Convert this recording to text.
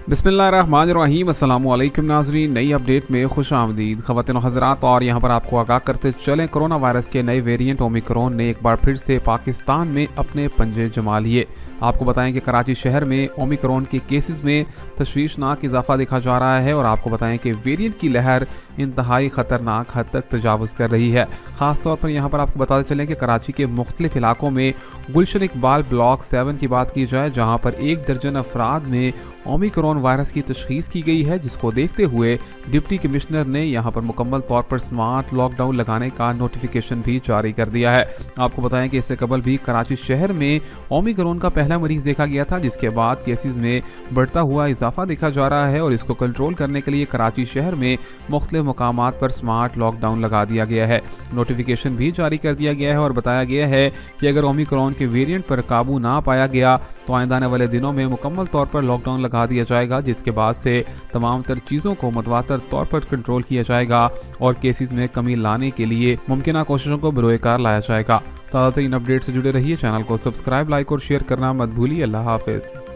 बिस्मिल्लाहिर्रहमानिर्रहीम अस्सलामु अलैकुम नाज़रीन, नई अपडेट में खुश आमदीद ख़वातीन और हज़रात। और यहाँ पर आपको आगाह करते चलें, कोरोना वायरस के नए वेरिएंट ओमिक्रॉन ने एक बार फिर से पाकिस्तान में अपने पंजे जमा लिए। आपको बताएं कि कराची शहर में ओमिक्रॉन के केसेस में तशवीशनाक इजाफा देखा जा रहा है और आपको बताएं कि वेरिएंट की लहर इंतहाई ख़तरनाक हद तक तजावुज़ कर रही है। ख़ास तौर पर यहाँ पर आपको बताते चलें कि कराची के मुख्तलिफ इलाकों में गुलशन इकबाल ब्लॉक 7 की बात की जाए, जहाँ पर 1 दर्जन अफराद में ओमिक्रॉन वायरस की तशख़ीस की गई है, जिसको देखते हुए डिप्टी कमिश्नर ने यहाँ पर मुकम्मल तौर पर स्मार्ट लॉकडाउन लगाने का नोटिफिकेशन भी जारी कर दिया है। आपको बताएं कि इससे कबल भी कराची शहर में ओमिक्रॉन का पहला मरीज देखा गया था, जिसके बाद केसेस में बढ़ता हुआ इजाफा देखा जा रहा है और इसको कंट्रोल करने के लिए कराची शहर में मुख्तलिफ मकामात पर स्मार्ट लॉकडाउन लगा दिया गया है। नोटिफिकेशन भी जारी कर दिया गया है और बताया गया है कि अगर ओमिक्रॉन के वेरिएंट पर काबू ना पाया गया तो आइंदा आने वाले दिनों में मुकम्मल तौर पर लॉकडाउन लगा दिया जाएगा, जिसके बाद से तमाम तर चीज़ों को मतवातर तौर पर कंट्रोल किया जाएगा और केसेस में कमी लाने के लिए मुमकिन कोशिशों को बरोएकार लाया जाएगा। ताज़ा तरीन अपडेट से जुड़े रहिए, चैनल को सब्सक्राइब, लाइक और शेयर करना मत भूलिए। अल्लाह हाफिज़।